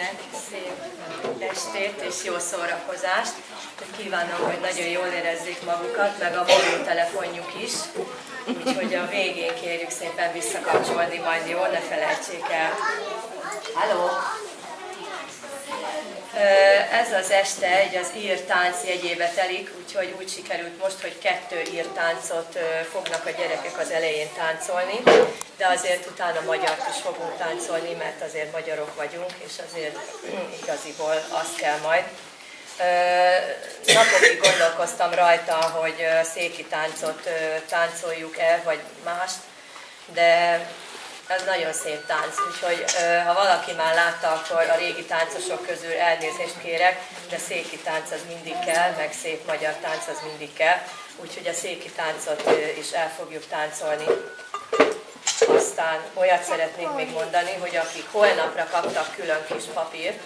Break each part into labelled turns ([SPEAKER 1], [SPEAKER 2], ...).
[SPEAKER 1] mindenkinek szép estét és jó szórakozást. Kívánom, hogy nagyon jól érezzék magukat, meg a mobiltelefonjuk is. Úgyhogy a végén kérjük szépen visszakapcsolni, majd jól, ne felejtsék el. Halló! Ez az este egy az írtánc jegyébe telik, úgyhogy úgy sikerült most, hogy 2 írtáncot fognak a gyerekek az elején táncolni, de azért utána magyart is fogunk táncolni, mert azért magyarok vagyunk, és azért igaziból azt kell majd. Napokig gondolkoztam rajta, hogy széki táncot táncoljuk-e, vagy mást, de ez nagyon szép tánc, úgyhogy ha valaki már látta, akkor a régi táncosok közül elnézést kérek, de széki tánc az mindig kell, meg szép magyar tánc az mindig kell, úgyhogy a széki táncot is el fogjuk táncolni. Aztán olyat szeretnék még mondani, hogy akik holnapra kaptak külön kis papírt,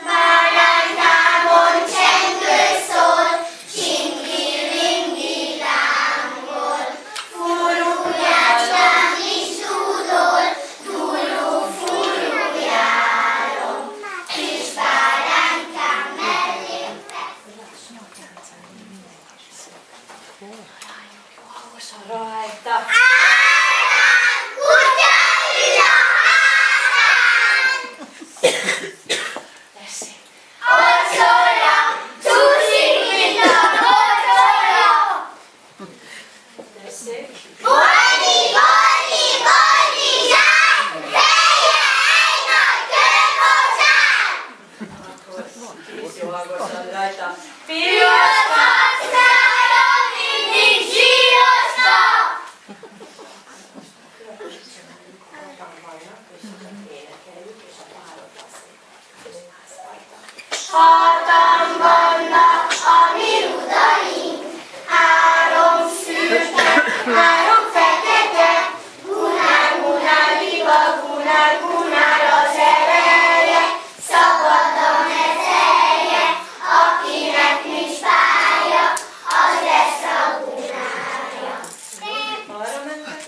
[SPEAKER 2] Báránykámon csengő szól, csingi-ringi lángol, furujácsán is dúdol, furu-furu járom, kis báránykám mellém
[SPEAKER 1] Hangosan rajta.
[SPEAKER 2] Hatan vannak a mi rudaink, 3 szürke, 3 fekete, gunár, gunár, liba, gunár, gunár az ereje, szabad a mezelje, akinek nincs pálya, az lesz a gunárja.
[SPEAKER 1] Arra mentek?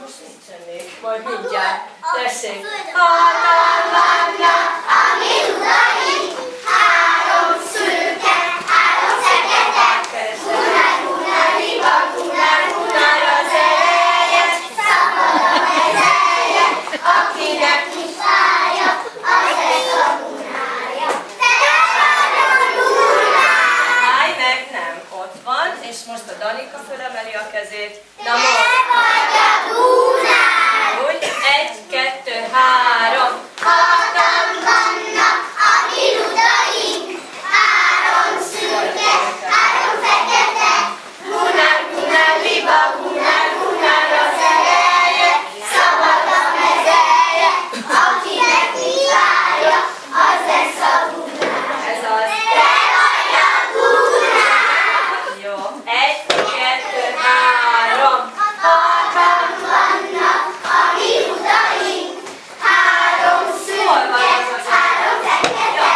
[SPEAKER 1] Most nincsen még, majd mindjárt. Tessék.
[SPEAKER 2] Hatan vannak a mi rudaink, 3 szürke, 3 fekete, gunár, gunár, liba, gunár, gunár az ereje, szabad a mezelje, akinek nincs pálya, az lesz a gunárja. Te vagy a gunár!
[SPEAKER 1] Állj meg, nem, ott van, és most a Danika fölemeli a kezét. Na
[SPEAKER 2] Te
[SPEAKER 1] most,
[SPEAKER 2] vagy a gunár!
[SPEAKER 1] úgy, 1, 2, 3.
[SPEAKER 2] Hatan vannak a mi rudaink, 3 szürke, 3 fekete, gunár, gunár, liba, gunár, gunár az ereje, szabad a mezelje, akinek nincs pálya, az lesz a gunár.
[SPEAKER 1] Ez az.
[SPEAKER 2] Te vagy a gunár!
[SPEAKER 1] Jó, 1, 2, 3.
[SPEAKER 2] Hatan vannak a mi rudaink, 3 szürke, 3 fekete,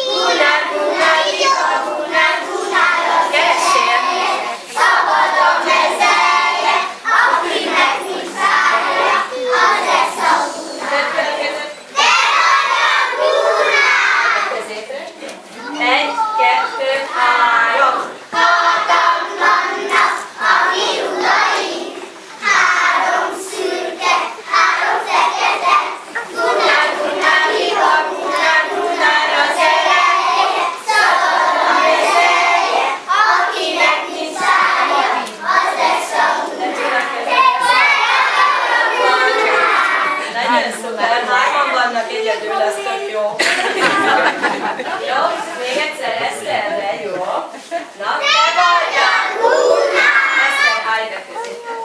[SPEAKER 2] gunár, gunár, liba, gunár, gunár az ereje, szabad a mezelje, akinek nincs pálya, az lesz a gunár.
[SPEAKER 1] Tedd fel a kezed.
[SPEAKER 2] Te vagy a gunár!
[SPEAKER 1] A kezétre. 1, 2, 3.
[SPEAKER 2] Hatan vannak a mi rudaink, 3 szürke, 3 fekete, gunár, gunár, liba, gunár, gunár az ereje, szabad a mezelje, akinek nincs pálya, az lesz a gunár. Te vagy a gunár!
[SPEAKER 1] Nagyon szuper, 3-an vannak egyedül, ez tök jó. Jó, még egyszer Eszterre, jó. Na,
[SPEAKER 2] Te vagy a gunár!
[SPEAKER 1] Eszter, állj be középen.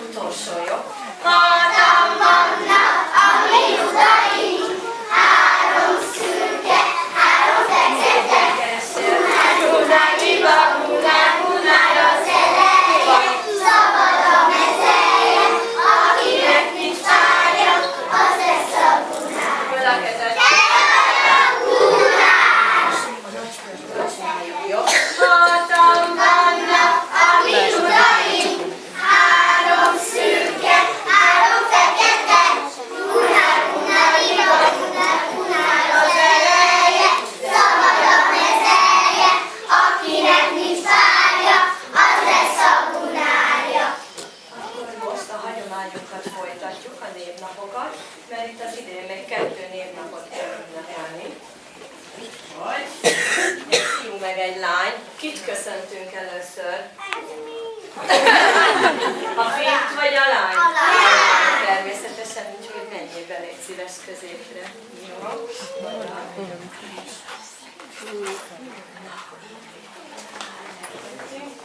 [SPEAKER 1] Utolsó, jó?
[SPEAKER 2] Hatan vannak a mi rudaink, 3 szürke, 3 fekete,
[SPEAKER 1] Keressél.
[SPEAKER 2] gunár, gunár, liba, gunár, gunár az ereje, szabad a mezelje, akinek nincs pálya, az lesz a gunár.
[SPEAKER 1] Föl a kezed.
[SPEAKER 2] Te vagy a gunár!
[SPEAKER 1] Jó.
[SPEAKER 2] Hatan vannak a mi rudaink, 3 szürke, 3 fekete, gunár, gunár, liba, gunár, gunár az ereje, szabad a mezelje, akinek nincs pálya, az lesz a gunárja.
[SPEAKER 1] Akkor most a hagyományokat folytatjuk, a névnapokat, mert itt az idén még 2 névnapot kell ünnepelni. Vagy egy fiú meg egy lány. Kit köszöntünk először? A fiút vagy a lányt?
[SPEAKER 2] A lányt.
[SPEAKER 1] Természetesen, úgyhogy menjél be, légy szíves középre. Jó?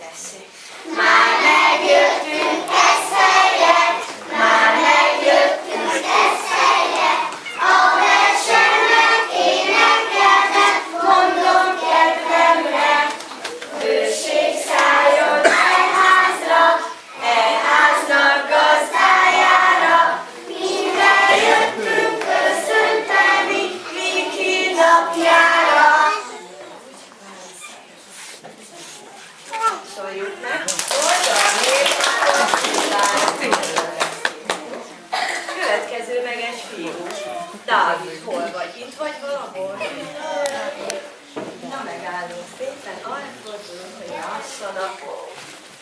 [SPEAKER 1] Tessék.
[SPEAKER 2] Már megjöttünk ez helyet, már megjöttünk ez helyet, a versenynek énekelnek, mondom kedvemre. Őség szálljon el házra,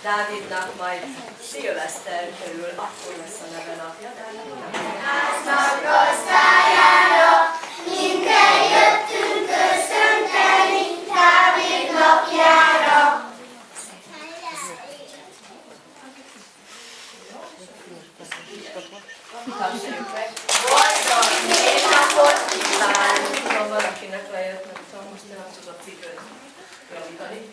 [SPEAKER 1] Dávidnak majd szilveszter körül akkor lesz a neve napja.
[SPEAKER 2] Háznak gazdájára, minket jöttünk köszönteni, Dávid napjára.
[SPEAKER 1] Tapsoljuk meg. Boldog névnapot kívánunk! Ha valakinek lejött, nem tudom, most nem tudok cipőt javítani.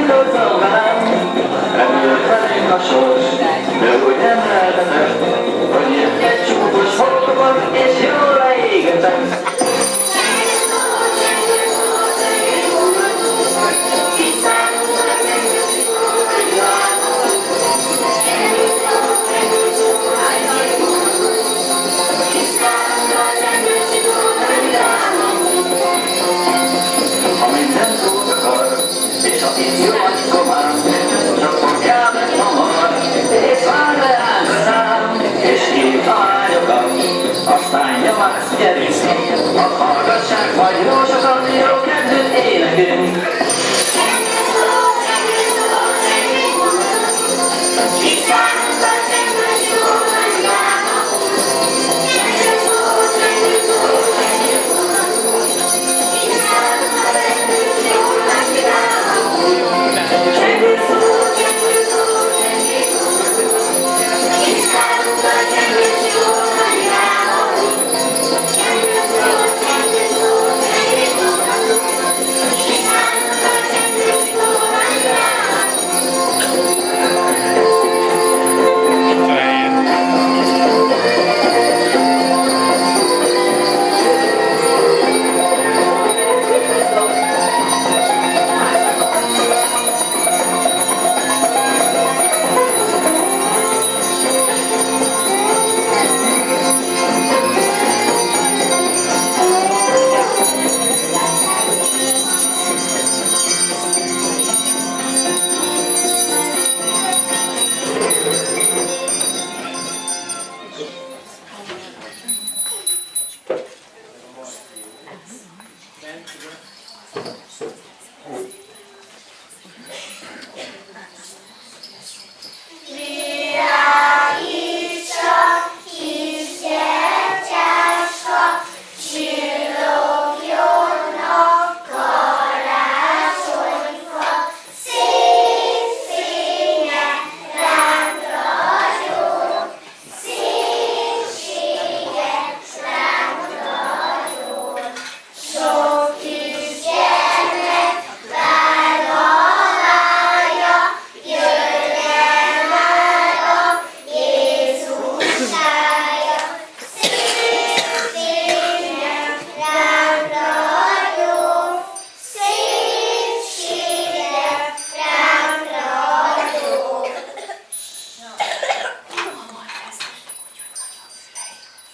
[SPEAKER 3] Gondoltam velem, repült velünk a sors, de úgy nem lehetett, hogy jött egy csúfos holdban, és jól leégetett. Amint nem szót akar, és akit jó egy komár, csak fogják meg hamar, és vár le ránk a szám, és hív a lányokat, aztán nyomás gyerünk, hadd hallgassák majd jó sokat, jó kedvűt énekünk.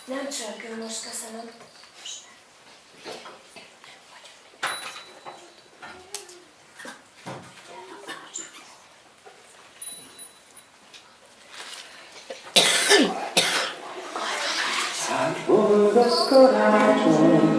[SPEAKER 2] Nem csörgő most, köszönöm.
[SPEAKER 3] Boldog karácsony!